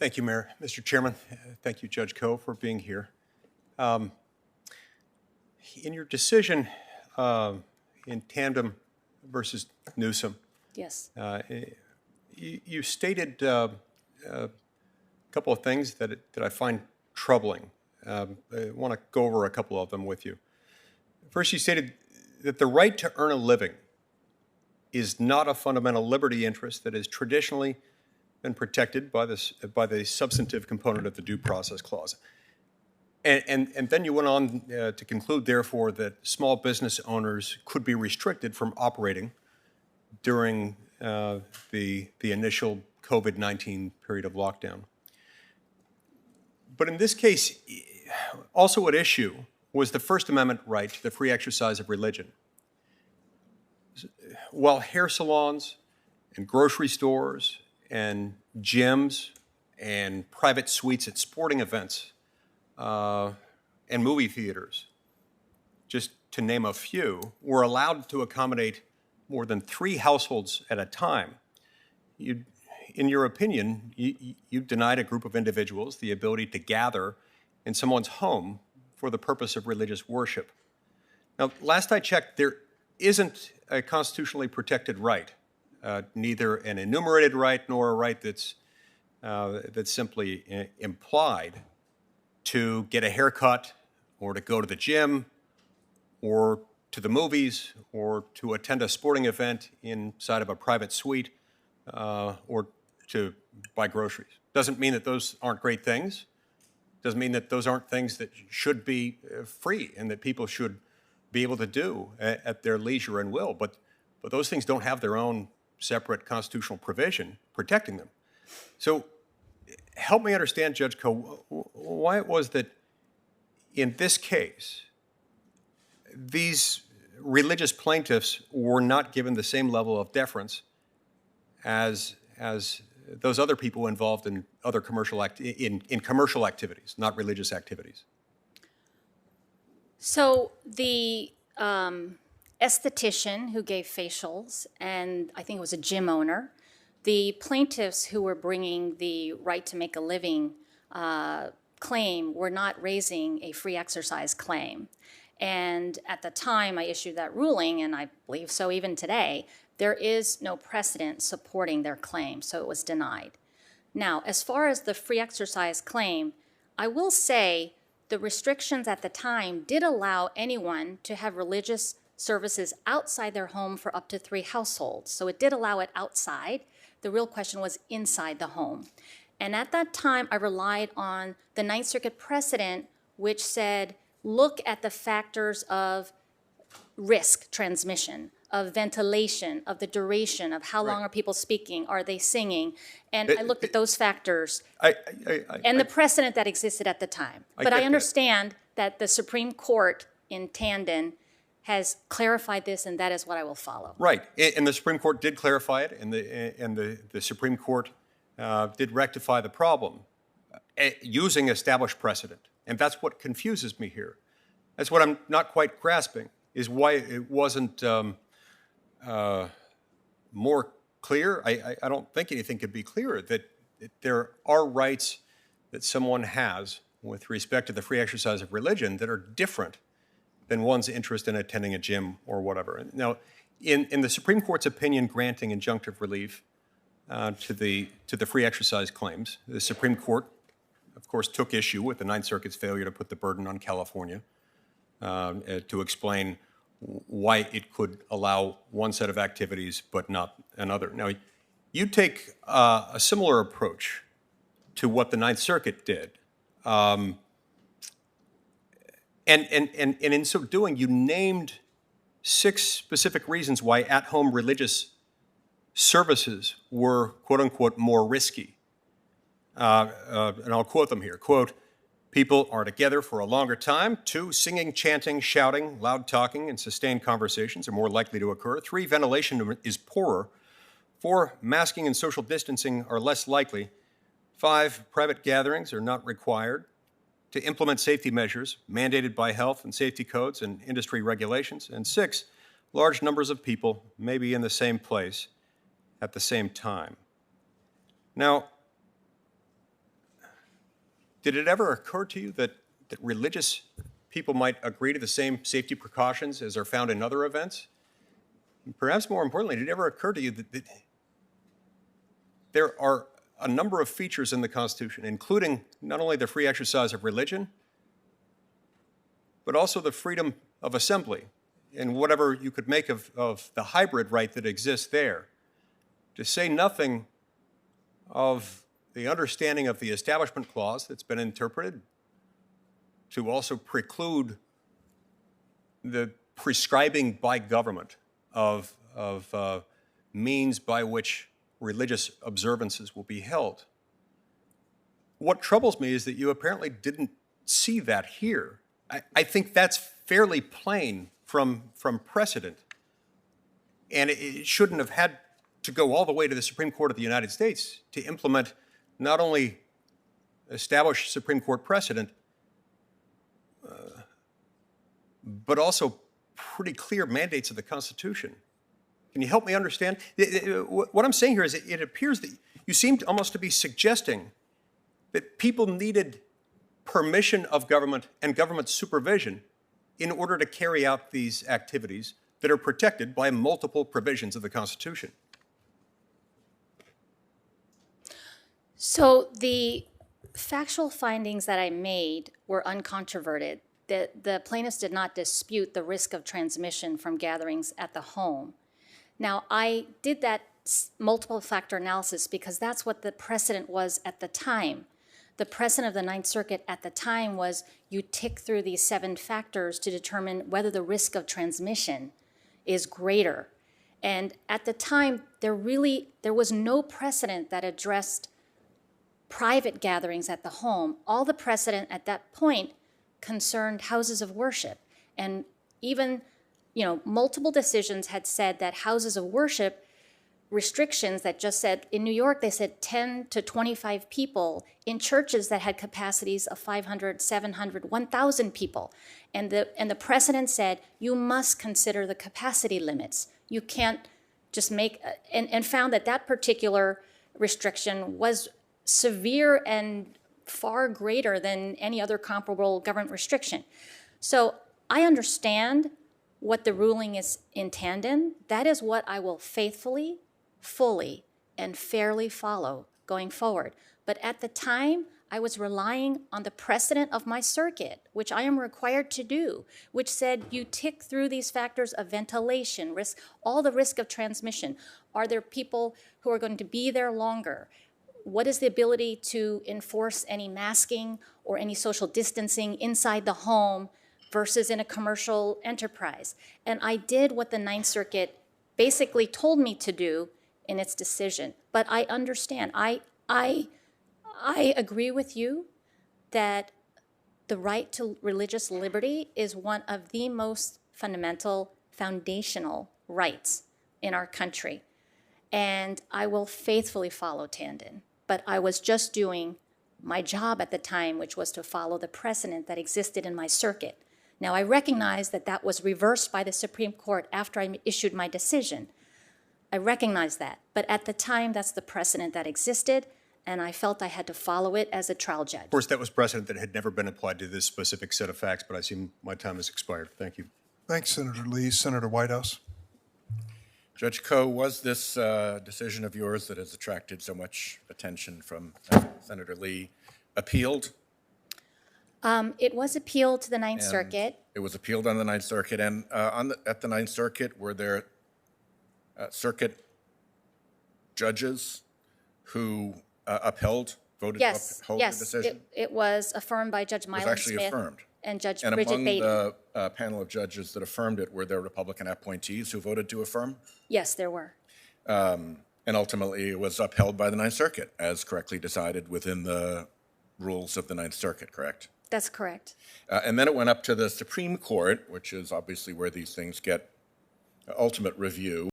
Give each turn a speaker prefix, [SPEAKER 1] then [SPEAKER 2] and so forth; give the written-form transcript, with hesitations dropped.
[SPEAKER 1] Thank you, Mayor. Mr. Chairman, thank you, Judge Koh, for being here. In your decision in Tandem versus Newsom,
[SPEAKER 2] Yes.
[SPEAKER 1] you stated a couple of things that I find troubling. I want to go over a couple of them with you. First, you stated that the right to earn a living is not a fundamental liberty interest that has traditionally been protected by the substantive component of the Due Process Clause. And then you went on to conclude, therefore, that small business owners could be restricted from operating during the initial COVID-19 period of lockdown. But in this case, also at issue was the First Amendment right to the free exercise of religion. While hair salons and grocery stores and gyms and private suites at sporting events and movie theaters, just to name a few, were allowed to accommodate more than 3 households at a time, in your opinion, you denied a group of individuals the ability to gather in someone's home for the purpose of religious worship. Now, last I checked, there isn't a constitutionally protected right, neither an enumerated right nor a right that's simply implied to get a haircut or to go to the gym or to the movies or to attend a sporting event inside of a private suite or to buy groceries. Doesn't mean that those aren't great things. Doesn't mean that those aren't things that should be free and that people should be able to do at their leisure and will. But those things don't have their own separate constitutional provision protecting them. So help me understand, Judge Koh, why it was that in this case, these religious plaintiffs were not given the same level of deference as those other people involved in other commercial commercial activities, not religious activities.
[SPEAKER 2] So the esthetician who gave facials, and I think it was a gym owner, the plaintiffs who were bringing the right to make a living claim were not raising a free exercise claim. And at the time I issued that ruling, and I believe so even today, there is no precedent supporting their claim, so it was denied. Now, as far as the free exercise claim, I will say the restrictions at the time did allow anyone to have religious services outside their home for up to 3 households. So it did allow it outside. The real question was inside the home. And at that time, I relied on the Ninth Circuit precedent, which said, look at the factors of risk transmission, of ventilation, of the duration, of how long are people speaking, are they singing? And I looked at those factors and the precedent that existed at the time. But I understand that the Supreme Court in Tandem has clarified this, and that is what I will follow.
[SPEAKER 1] Right, and the Supreme Court did clarify it, and the Supreme Court did rectify the problem using established precedent. And that's what confuses me here. That's what I'm not quite grasping, is why it wasn't more clear. I don't think anything could be clearer that there are rights that someone has with respect to the free exercise of religion that are different than one's interest in attending a gym or whatever. Now, in the Supreme Court's opinion granting injunctive relief to the free exercise claims, the Supreme Court, of course, took issue with the Ninth Circuit's failure to put the burden on California to explain why it could allow one set of activities but not another. Now, you take a similar approach to what the Ninth Circuit did. And in so doing, you named 6 specific reasons why at-home religious services were, quote unquote, more risky. And I'll quote them here. Quote, people are together for a longer time. 2, singing, chanting, shouting, loud talking, and sustained conversations are more likely to occur. 3, ventilation is poorer. 4, masking and social distancing are less likely. 5, private gatherings are not required. To implement safety measures mandated by health and safety codes and industry regulations. And 6, large numbers of people may be in the same place at the same time. Now, Did it ever occur to you that religious people might agree to the same safety precautions as are found in other events? And perhaps more importantly, did it ever occur to you that there are a number of features in the Constitution, including not only the free exercise of religion, but also the freedom of assembly, and whatever you could make of the hybrid right that exists there, to say nothing of the understanding of the Establishment Clause that's been interpreted to also preclude the prescribing by government of means by which religious observances will be held. What troubles me is that you apparently didn't see that here. I think that's fairly plain from precedent, and it shouldn't have had to go all the way to the Supreme Court of the United States to implement not only established Supreme Court precedent, but also pretty clear mandates of the Constitution. Can you help me understand? What I'm saying here is it appears that you seem almost to be suggesting that people needed permission of government and government supervision in order to carry out these activities that are protected by multiple provisions of the Constitution.
[SPEAKER 2] So the factual findings that I made were uncontroverted. The plaintiffs did not dispute the risk of transmission from gatherings at the home. Now, I did that multiple factor analysis because that's what the precedent was at the time. The precedent of the Ninth Circuit at the time was you tick through these 7 factors to determine whether the risk of transmission is greater. And at the time, there was no precedent that addressed private gatherings at the home. All the precedent at that point concerned houses of worship. And even, multiple decisions had said that houses of worship restrictions that just said, in New York, they said 10 to 25 people in churches that had capacities of 500, 700, 1,000 people. And the precedent said, you must consider the capacity limits. You can't just make, and found that particular restriction was severe and far greater than any other comparable government restriction. So I understand what the ruling is in tandem. That is what I will faithfully, fully, and fairly follow going forward. But at the time, I was relying on the precedent of my circuit, which I am required to do, which said you tick through these factors of ventilation, risk, all the risk of transmission. Are there people who are going to be there longer? What is the ability to enforce any masking or any social distancing inside the home versus in a commercial enterprise? And I did what the Ninth Circuit basically told me to do in its decision. But I understand. I agree with you that the right to religious liberty is one of the most fundamental, foundational rights in our country. And I will faithfully follow Tandon. But I was just doing my job at the time, which was to follow the precedent that existed in my circuit. Now, I recognize that was reversed by the Supreme Court after I issued my decision. I recognize that. But at the time, that's the precedent that existed, and I felt I had to follow it as a trial judge.
[SPEAKER 1] Of course, that was precedent that had never been applied to this specific set of facts, but I see my time has expired. Thank you.
[SPEAKER 3] Thanks, Senator Lee. Senator Whitehouse.
[SPEAKER 4] Judge Koh, was this decision of yours that has attracted so much attention from Senator Lee appealed?
[SPEAKER 2] It was appealed to the Ninth Circuit.
[SPEAKER 4] It was appealed on the Ninth Circuit. And at the Ninth Circuit, were there circuit judges who voted to uphold the decision?
[SPEAKER 2] It was affirmed by Judge Mylan Smith.
[SPEAKER 4] It was actually affirmed.
[SPEAKER 2] And Judge
[SPEAKER 4] And
[SPEAKER 2] Bridget
[SPEAKER 4] among
[SPEAKER 2] Baden.
[SPEAKER 4] the panel of judges that affirmed it, were there Republican appointees who voted to affirm?
[SPEAKER 2] Yes, there were.
[SPEAKER 4] And ultimately, it was upheld by the Ninth Circuit, as correctly decided within the rules of the Ninth Circuit, correct?
[SPEAKER 2] That's correct.
[SPEAKER 4] And then it went up to the Supreme Court, which is obviously where these things get ultimate review.